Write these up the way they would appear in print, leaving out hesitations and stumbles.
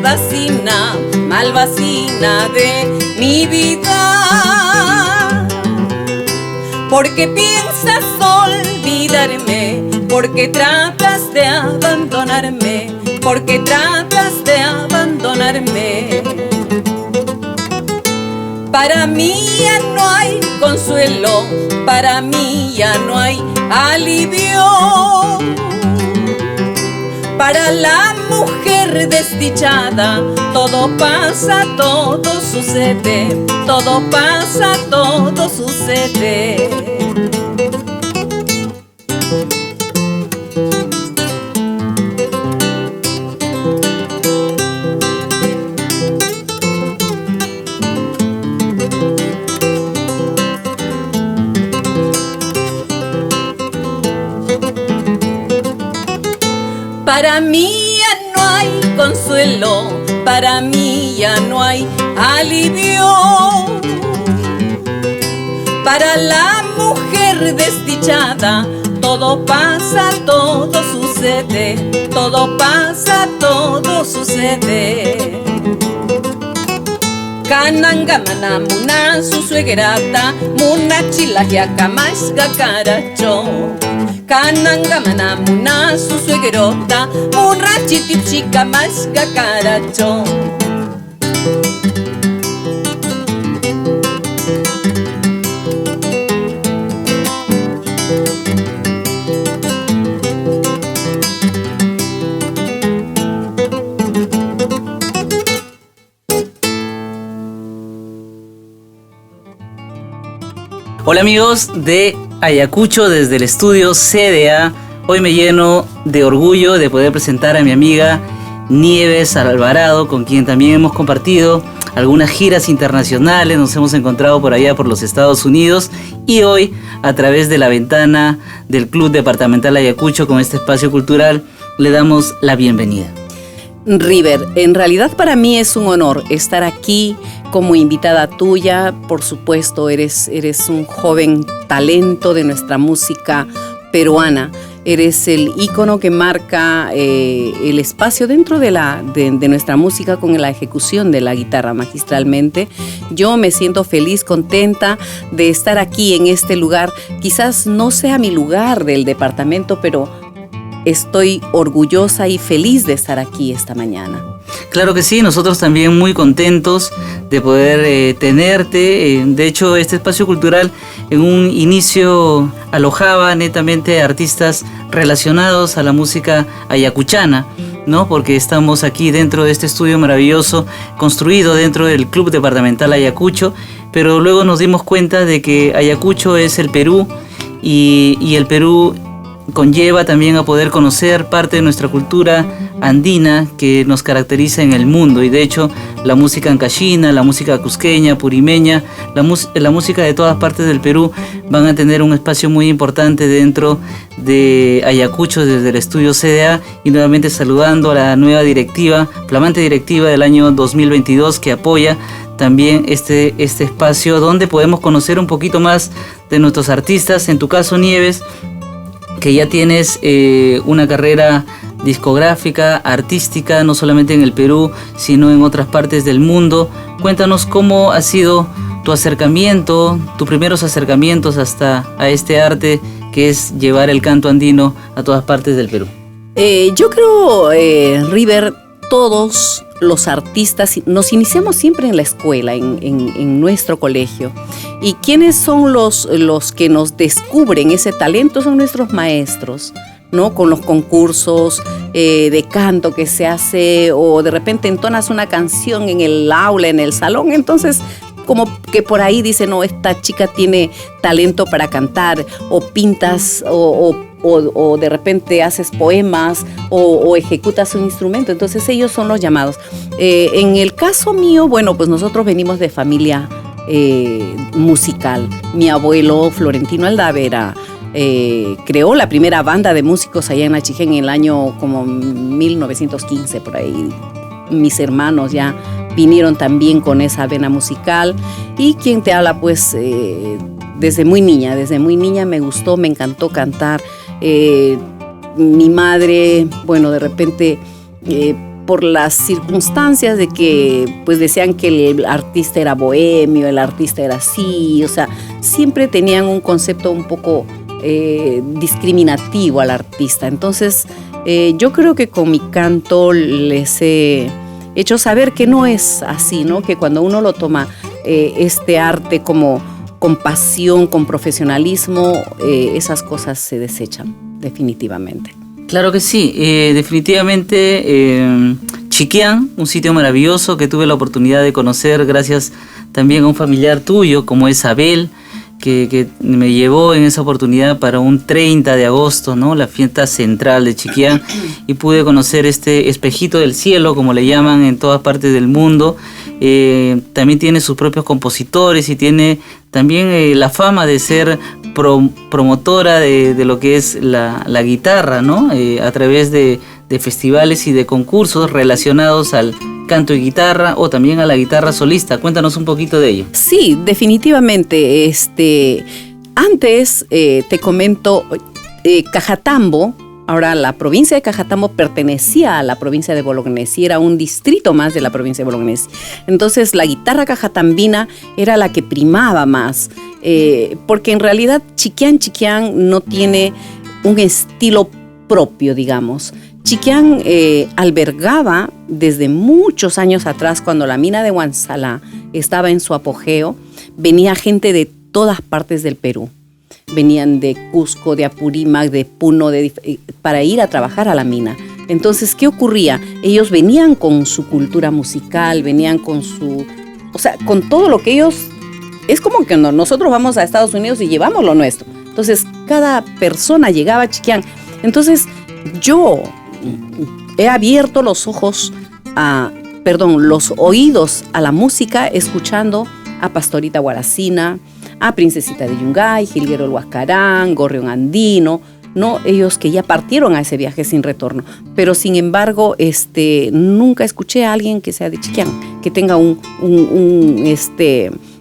vecina, mal vecina de mi vida. Porque piensas olvidarme, porque tratas de abandonarme, porque tratas de abandonarme. Para mí ya no hay consuelo, para mí ya no hay alivio. Para la mujer desdichada, todo pasa, todo sucede, todo pasa, todo sucede. Para mí ya no hay consuelo, para mí ya no hay alivio. Para la mujer desdichada, todo pasa, todo sucede, todo pasa, todo sucede. Kanangamana muna su suegrata, muna chilajiaca más gacaracho. Kanangamana muna su suegrota, muna chitipchica más gacaracho. Hola amigos de Ayacucho desde el estudio CDA. Hoy me lleno de orgullo de poder presentar a mi amiga Nieves Alvarado, con quien también hemos compartido algunas giras internacionales. Nos hemos encontrado por allá por los Estados Unidos y hoy a través de la ventana del Club Departamental Ayacucho con este espacio cultural le damos la bienvenida. River, en realidad para mí es un honor estar aquí como invitada tuya. Por supuesto, eres un joven talento de nuestra música peruana. Eres el ícono que marca el espacio dentro de nuestra música con la ejecución de la guitarra magistralmente. Yo me siento feliz, contenta de estar aquí en este lugar. Quizás no sea mi lugar del departamento, pero estoy orgullosa y feliz de estar aquí esta mañana. Claro que sí, nosotros también muy contentos de poder tenerte. De hecho, este espacio cultural en un inicio alojaba netamente artistas relacionados a la música ayacuchana, ¿no? Porque estamos aquí dentro de este estudio maravilloso construido dentro del Club Departamental Ayacucho, pero luego nos dimos cuenta de que Ayacucho es el Perú y el Perú conlleva también a poder conocer parte de nuestra cultura andina que nos caracteriza en el mundo. Y de hecho la música ancashina, la música cusqueña, purimeña, la música de todas partes del Perú van a tener un espacio muy importante dentro de Ayacucho desde el estudio CDA. Y nuevamente saludando a la nueva directiva, flamante directiva del año 2022, que apoya también este espacio donde podemos conocer un poquito más de nuestros artistas. En tu caso, Nieves, que ya tienes una carrera discográfica, artística, no solamente en el Perú, sino en otras partes del mundo. Cuéntanos cómo ha sido tu acercamiento, tus primeros acercamientos a este arte que es llevar el canto andino a todas partes del Perú. Yo creo, River, todos los artistas nos iniciamos siempre en la escuela, en nuestro colegio. ¿Y quiénes son los que nos descubren ese talento? Son nuestros maestros, ¿no? Con los concursos de canto que se hace, o de repente entonas una canción en el aula, en el salón, entonces como que por ahí dicen, no, esta chica tiene talento para cantar, o pintas, o de repente haces poemas, o ejecutas un instrumento. Entonces ellos son los llamados. En el caso mío, bueno, pues nosotros venimos de familia musical. Mi abuelo Florentino Aldavera creó la primera banda de músicos allá en Nachijén en el año como 1915, por ahí. Mis hermanos ya vinieron también con esa vena musical. Y quien te habla, pues desde muy niña me gustó, me encantó cantar. Mi madre, bueno, de repente por las circunstancias de que pues decían que el artista era bohemio, el artista era así, o sea, siempre tenían un concepto un poco discriminativo al artista. Entonces, yo creo que con mi canto les he hecho saber que no es así, ¿no? Que cuando uno lo toma este arte como con pasión, con profesionalismo, esas cosas se desechan definitivamente. Claro que sí, definitivamente Chiquián, un sitio maravilloso que tuve la oportunidad de conocer gracias también a un familiar tuyo como es Abel, que me llevó en esa oportunidad para un 30 de agosto, ¿no? La fiesta central de Chiquián, y pude conocer este espejito del cielo, como le llaman en todas partes del mundo. También tiene sus propios compositores y tiene también la fama de ser promotora de lo que es la guitarra, ¿no? A través de festivales y de concursos relacionados al canto y guitarra o también a la guitarra solista. Cuéntanos un poquito de ello. Sí, definitivamente. Antes te comento, Cajatambo, ahora la provincia de Cajatambo pertenecía a la provincia de Bolognesi, era un distrito más de la provincia de Bolognesi. Entonces la guitarra cajatambina era la que primaba más, porque en realidad Chiquián no tiene un estilo propio, digamos. Chiquián albergaba desde muchos años atrás, cuando la mina de Huanzalá estaba en su apogeo, venía gente de todas partes del Perú. Venían de Cusco, de Apurímac, de Puno, para ir a trabajar a la mina. Entonces, ¿qué ocurría? Ellos venían con su cultura musical, venían con con todo lo que ellos... Es como que nosotros vamos a Estados Unidos y llevamos lo nuestro. Entonces, cada persona llegaba a Chiquián. Entonces, yo he abierto los oídos a la música escuchando a Pastorita Guaracina, a Princesita de Yungay, Jilguero el Huascarán, Gorrión Andino, ¿no? Ellos que ya partieron a ese viaje sin retorno. Pero sin embargo, nunca escuché a alguien que sea de Chiquián, que tenga un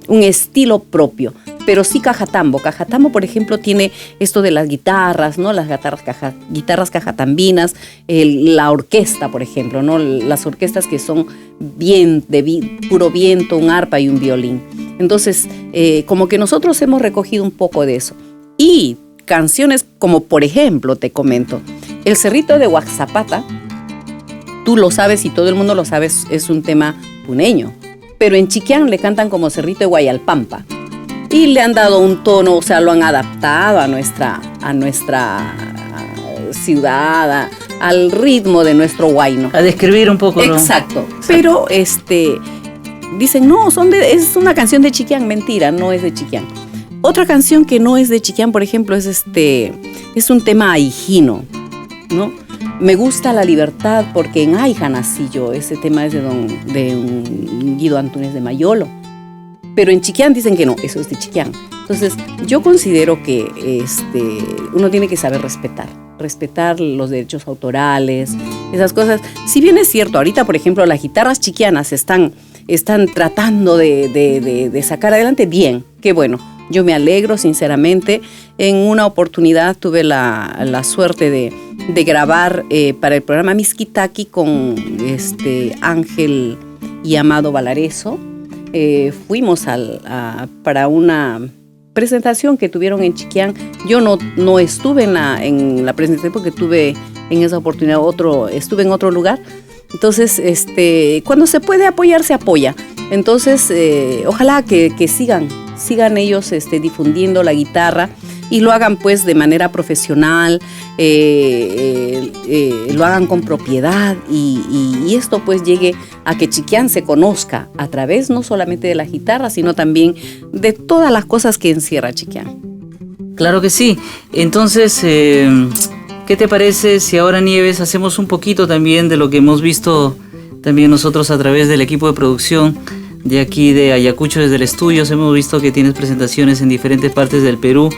estilo propio. Pero sí Cajatambo. Cajatambo, por ejemplo, tiene esto de las guitarras, ¿no? Las guitarras cajatambinas, la orquesta, por ejemplo, ¿no? Las orquestas que son puro viento, un arpa y un violín. Entonces, como que nosotros hemos recogido un poco de eso. Y canciones como, por ejemplo, te comento, El Cerrito de Huaxapata, tú lo sabes y todo el mundo lo sabe, es un tema puneño. Pero en Chiquián le cantan como Cerrito de Guayalpampa. Y le han dado un tono, o sea, lo han adaptado a nuestra ciudad, al ritmo de nuestro huayno. A describir un poco. Exacto. Pero dicen, no, es una canción de Chiquián. Mentira, no es de Chiquián. Otra canción que no es de Chiquián, por ejemplo, es un tema aijino, ¿no? Me gusta la libertad porque en Aija nací yo. Ese tema es de un Guido Antúnez de Mayolo. Pero en Chiquián dicen que no, eso es de Chiquián. Entonces, yo considero que uno tiene que saber respetar los derechos autorales, esas cosas. Si bien es cierto, ahorita, por ejemplo, las guitarras chiquianas están tratando de sacar adelante, bien, qué bueno. Yo me alegro, sinceramente. En una oportunidad tuve la suerte de grabar para el programa Miskitaki con Ángel y Amado Valareso. Fuimos para una presentación que tuvieron en Chiquián. Yo no estuve en la presentación porque tuve en esa oportunidad estuve en otro lugar. Entonces, cuando se puede apoyar, se apoya. Entonces, ojalá que sigan ellos difundiendo la guitarra y lo hagan pues de manera profesional, lo hagan con propiedad y esto pues llegue a que Chiquián se conozca a través no solamente de la guitarra, sino también de todas las cosas que encierra Chiquián. Claro que sí. Entonces, ¿qué te parece si ahora, Nieves, hacemos un poquito también de lo que hemos visto también nosotros a través del equipo de producción de aquí de Ayacucho, desde el estudio? Hemos visto que tienes presentaciones en diferentes partes del Perú,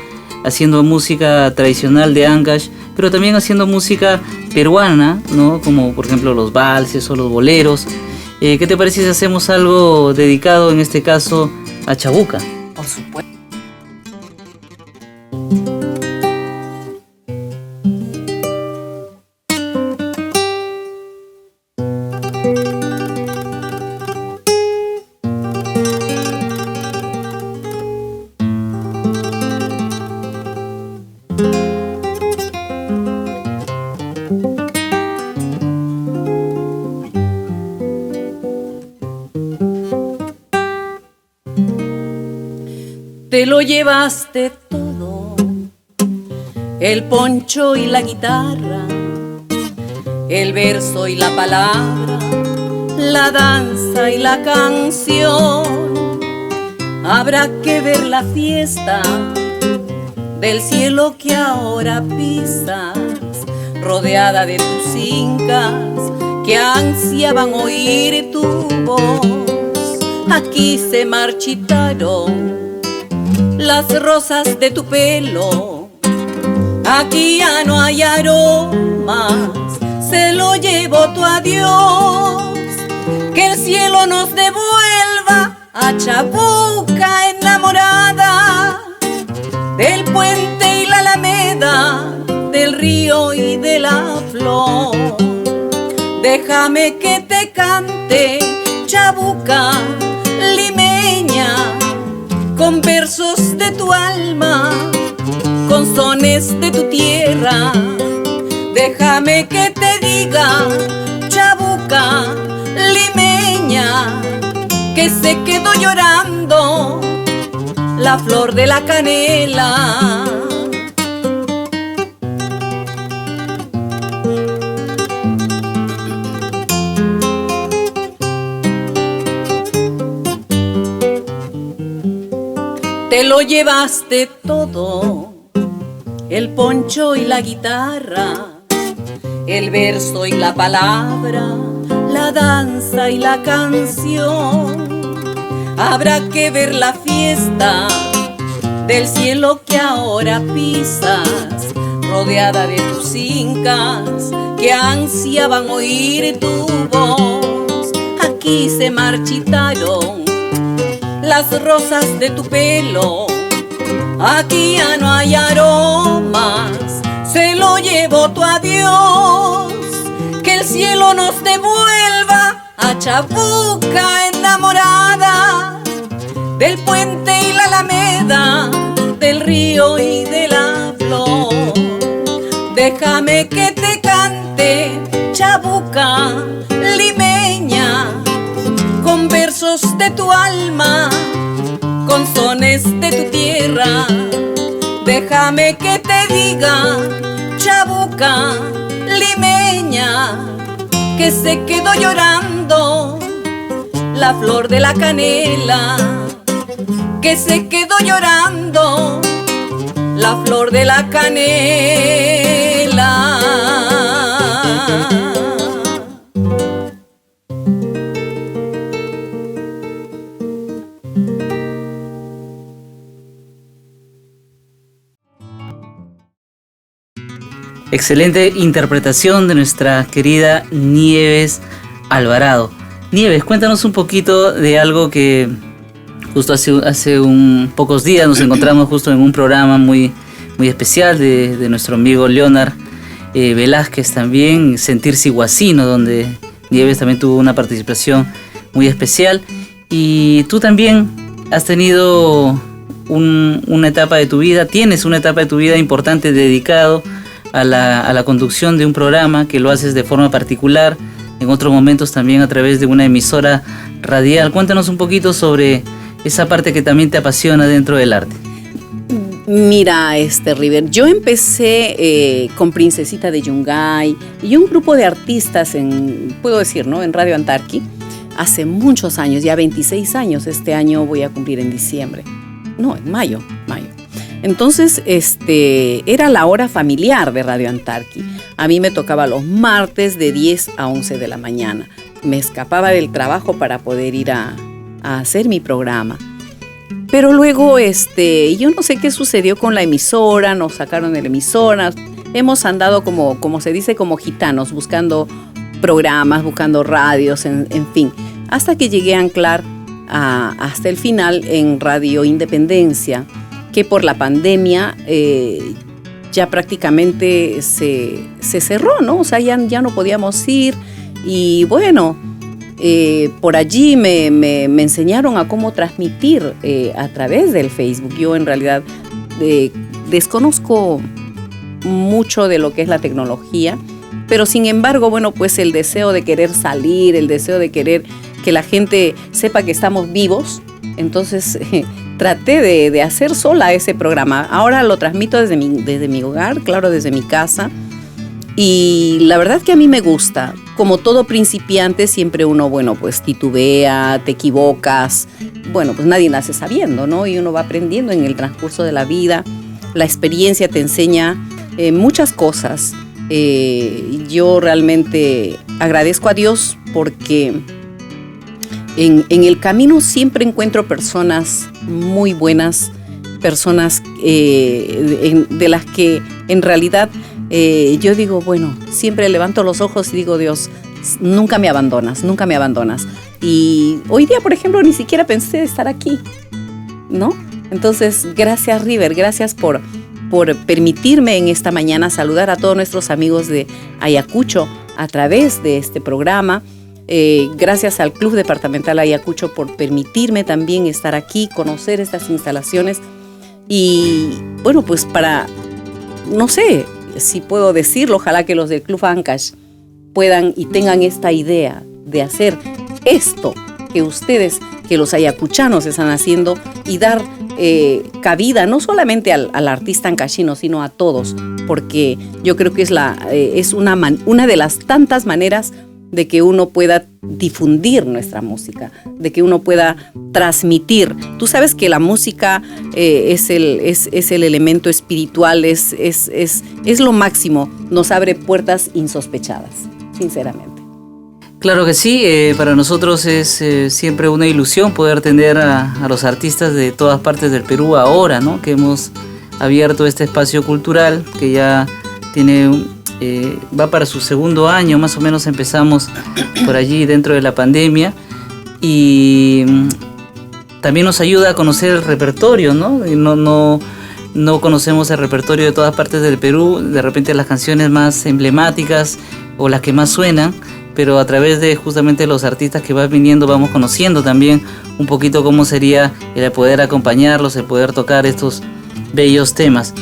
haciendo música tradicional de Ancash, pero también haciendo música peruana, ¿no? Como por ejemplo los valses o los boleros. ¿Qué te parece si hacemos algo dedicado en este caso a Chabuca? Por supuesto. Te lo llevaste todo, el poncho y la guitarra, el verso y la palabra, la danza y la canción. Habrá que ver la fiesta del cielo que ahora pisas, rodeada de tus incas que ansiaban oír tu voz. Aquí se marchitaron las rosas de tu pelo, aquí ya no hay aromas, se lo llevó tu adiós. Que el cielo nos devuelva a Chabuca enamorada, del puente y la alameda, del río y de la flor. Déjame que te cante, Chabuca limeña, con versos de tu alma, con sones de tu tierra. Déjame que te diga, Chabuca limeña, que se quedó llorando la flor de la canela. Te lo llevaste todo, el poncho y la guitarra, el verso y la palabra, la danza y la canción. Habrá que ver la fiesta del cielo que ahora pisas, rodeada de tus incas que ansiaban oír tu voz. Aquí se marchitaron las rosas de tu pelo, aquí ya no hay aromas, se lo llevó tu adiós. Que el cielo nos devuelva a Chabuca enamorada, del puente y la alameda, del río y de la flor. Déjame que te cante, Chabuca limeña, con versos de tu alma, con sones de tu tierra. Déjame que te diga, Chabuca limeña, que se quedó llorando la flor de la canela, que se quedó llorando la flor de la canela. Excelente interpretación de nuestra querida Nieves Alvarado. Nieves, cuéntanos un poquito de algo que justo hace pocos días nos encontramos justo en un programa muy especial de nuestro amigo Leonard Velázquez también, Sentirse Guasino, donde Nieves también tuvo una participación muy especial. Y tú también has tenido una etapa de tu vida, tienes una etapa de tu vida importante dedicado a la conducción de un programa que lo haces de forma particular, en otros momentos también a través de una emisora radial. Cuéntanos un poquito sobre esa parte que también te apasiona dentro del arte. Mira, River, yo empecé con Princesita de Yungay y un grupo de artistas puedo decir, ¿no?, en Radio Antarqui, hace muchos años, ya 26 años, este año voy a cumplir en diciembre. No, en mayo. Entonces, era la hora familiar de Radio Antarqui. A mí me tocaba los martes de 10 a 11 de la mañana. Me escapaba del trabajo para poder ir a hacer mi programa. Pero luego, yo no sé qué sucedió con la emisora, nos sacaron de la emisora. Hemos andado como se dice, como gitanos, buscando programas, buscando radios, en fin. Hasta que llegué a anclar hasta el final en Radio Independencia, que por la pandemia ya prácticamente se cerró, ¿no? O sea, ya no podíamos ir. Y bueno, por allí me enseñaron a cómo transmitir a través del Facebook. Yo en realidad desconozco mucho de lo que es la tecnología, pero sin embargo, bueno, pues el deseo de querer salir, el deseo de querer que la gente sepa que estamos vivos, entonces traté de hacer sola ese programa. Ahora lo transmito desde mi hogar, claro, desde mi casa, y la verdad que a mí me gusta. Como todo principiante, siempre uno, bueno, pues titubea, te equivocas, bueno, pues nadie nace sabiendo, ¿no? Y uno va aprendiendo en el transcurso de la vida, la experiencia te enseña muchas cosas. Yo realmente agradezco a Dios porque en el camino siempre encuentro personas muy buenas, personas de las que en realidad yo digo, bueno, siempre levanto los ojos y digo, Dios, nunca me abandonas, nunca me abandonas. Y hoy día, por ejemplo, ni siquiera pensé estar aquí, ¿no? Entonces, gracias, River, gracias por permitirme en esta mañana saludar a todos nuestros amigos de Ayacucho a través de este programa. Gracias al Club Departamental Ayacucho por permitirme también estar aquí, conocer estas instalaciones y, bueno, pues para, no sé si puedo decirlo, ojalá que los del Club Ancash puedan y tengan esta idea de hacer esto que ustedes, que los ayacuchanos están haciendo y dar cabida no solamente al artista ancashino, sino a todos, porque yo creo que es una de las tantas maneras de que uno pueda difundir nuestra música, de que uno pueda transmitir. Tú sabes que la música es el elemento espiritual, es lo máximo, nos abre puertas insospechadas, sinceramente. Claro que sí, para nosotros es siempre una ilusión poder tener a los artistas de todas partes del Perú ahora, ¿no? Que hemos abierto este espacio cultural que ya tiene va para su segundo año, más o menos empezamos por allí dentro de la pandemia y también nos ayuda a conocer el repertorio, ¿no? No conocemos el repertorio de todas partes del Perú, de repente las canciones más emblemáticas o las que más suenan, pero a través de justamente los artistas que van viniendo vamos conociendo también un poquito cómo sería el poder acompañarlos, el poder tocar estos bellos temas.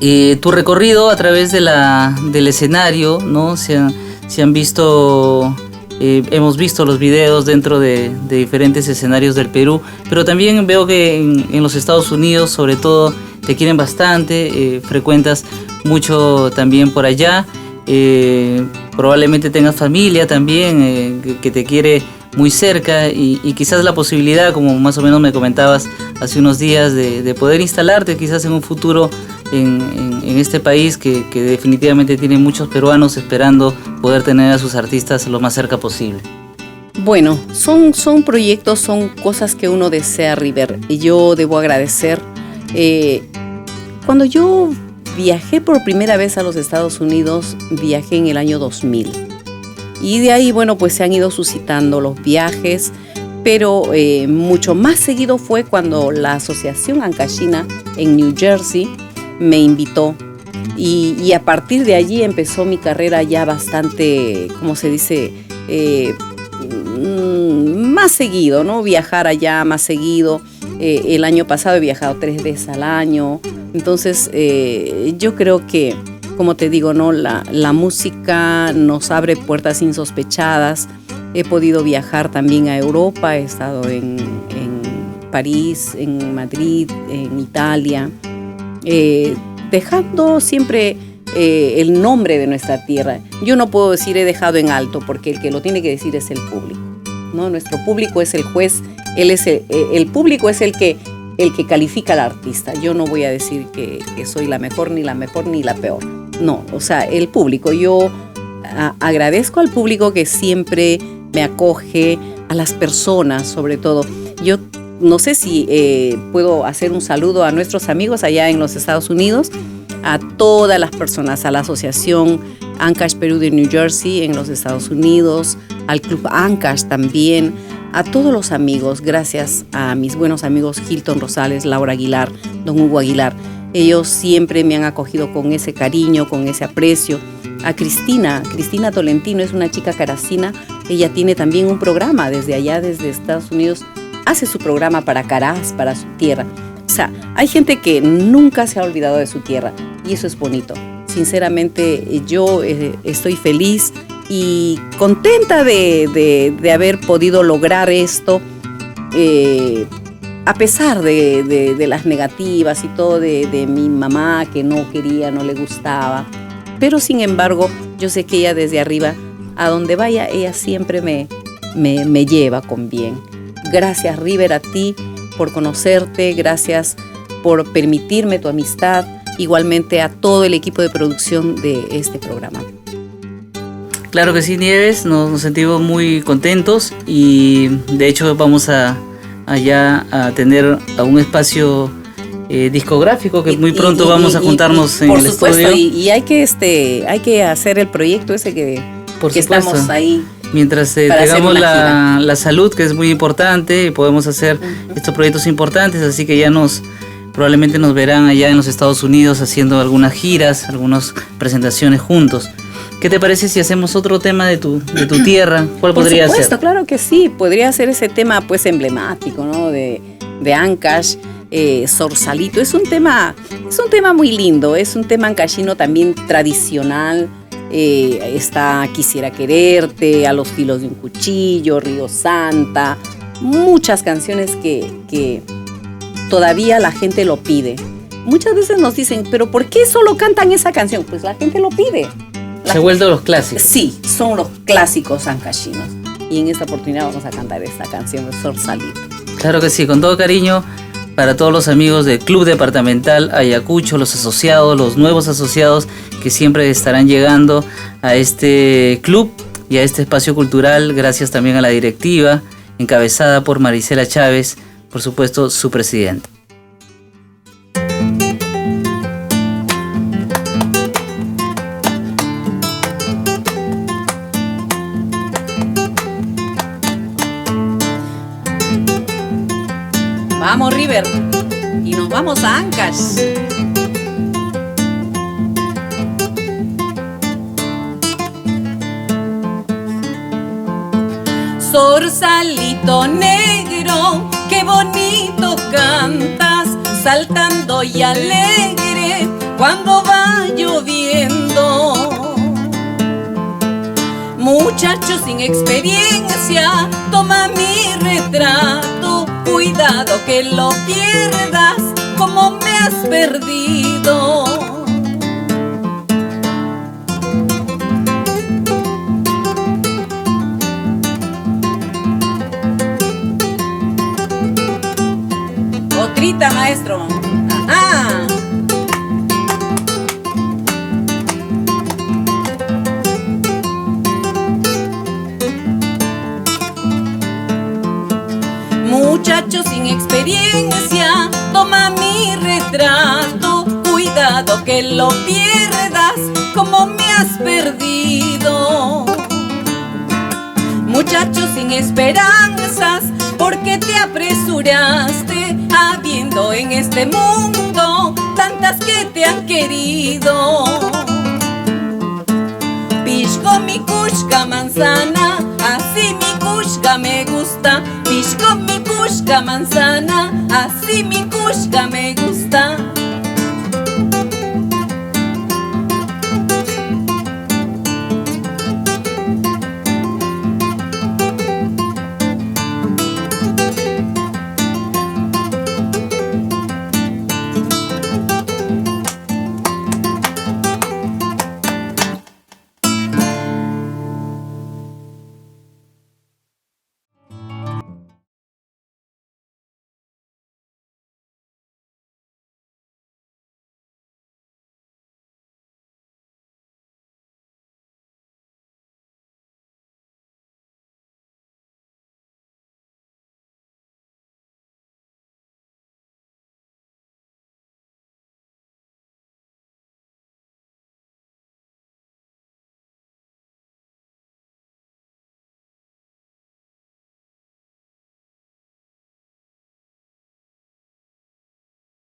Tu recorrido a través del escenario, ¿no? Se han visto, hemos visto los videos dentro de diferentes escenarios del Perú, pero también veo que en los Estados Unidos, sobre todo, te quieren bastante, frecuentas mucho también por allá. Probablemente tengas familia también que te quiere muy cerca y quizás la posibilidad, como más o menos me comentabas hace unos días, de poder instalarte quizás en un futuro en este país que definitivamente tiene muchos peruanos esperando poder tener a sus artistas lo más cerca posible. Bueno, son proyectos, son cosas que uno desea, River, y yo debo agradecer. Cuando yo viajé por primera vez a los Estados Unidos, viajé en el año 2000. Y de ahí, bueno, pues se han ido suscitando los viajes, pero mucho más seguido fue cuando la Asociación Ancashina en New Jersey me invitó. Y a partir de allí empezó mi carrera ya bastante, ¿cómo se dice? Más seguido, ¿no? Viajar allá más seguido. El año pasado he viajado 3 veces al año. Entonces, yo creo que, como te digo, ¿no? La música nos abre puertas insospechadas. He podido viajar también a Europa, he estado en París, en Madrid, en Italia, dejando siempre el nombre de nuestra tierra. Yo no puedo decir he dejado en alto, porque el que lo tiene que decir es el público, ¿no? Nuestro público es el juez, el público es el que califica al artista. Yo no voy a decir que soy la mejor, ni la peor. No, o sea, el público. Yo agradezco al público que siempre me acoge, a las personas sobre todo. Yo no sé si puedo hacer un saludo a nuestros amigos allá en los Estados Unidos, a todas las personas, a la Asociación Ancash Perú de New Jersey en los Estados Unidos, al Club Ancash también, a todos los amigos, gracias a mis buenos amigos Hilton Rosales, Laura Aguilar, don Hugo Aguilar. Ellos siempre me han acogido con ese cariño, con ese aprecio. A Cristina Tolentino, es una chica caracina ella tiene también un programa desde allá, desde Estados Unidos, hace su programa para Caraz, para su tierra. O sea, hay gente que nunca se ha olvidado de su tierra y eso es bonito. Sinceramente, yo estoy feliz y contenta de haber podido lograr esto, a pesar de las negativas y todo de mi mamá que no quería, no le gustaba. Pero sin embargo, yo sé que ella desde arriba, a donde vaya, ella siempre me lleva con bien. Gracias, River, a ti por conocerte, gracias por permitirme tu amistad, igualmente a todo el equipo de producción de este programa. Claro que sí, Nieves, nos sentimos muy contentos y de hecho vamos allá a tener un espacio discográfico que muy pronto vamos a juntarnos en el estudio. Y hay que hacer el proyecto ese que estamos ahí. Mientras tengamos la salud, que es muy importante, podemos hacer estos proyectos importantes, así que probablemente nos verán allá en los Estados Unidos haciendo algunas giras, algunas presentaciones juntos. ¿Qué te parece si hacemos otro tema de tu tierra? ¿Cuál podría ser? Por supuesto, claro que sí, podría ser ese tema pues emblemático, ¿no? De Ancash, Sorsalito. Es un tema muy lindo, es un tema ancashino también tradicional. Está Quisiera Quererte, A los filos de un cuchillo, Río Santa, muchas canciones que todavía la gente lo pide. Muchas veces nos dicen, ¿pero por qué solo cantan esa canción? Pues la gente lo pide. Se han vuelto los clásicos. Sí, son los clásicos ancashinos. Y en esta oportunidad vamos a cantar esta canción de Sorsalito. Claro que sí, con todo cariño para todos los amigos del Club Departamental Ayacucho, los asociados, los nuevos asociados que siempre estarán llegando a este club y a este espacio cultural, gracias también a la directiva, encabezada por Marisela Chávez, por supuesto, su presidente. Vamos, River, y nos vamos a Ancash. Sorsalito negro, qué bonito cantas, saltando y alegre cuando va lloviendo. Muchacho sin experiencia, toma mi retrato, cuidado que lo pierdas como me has perdido. Otrita, maestro. ¡Ajá! Muchacho sin experiencia, toma mi retrato, cuidado que lo pierdas como me has perdido. Muchacho sin esperanzas, porque te apresuraste, habiendo en este mundo tantas que te han querido. Pishko mi kushka manzana, así mi kushka me gusta. Pishko mi kushka manzana, así mi kushka me gusta.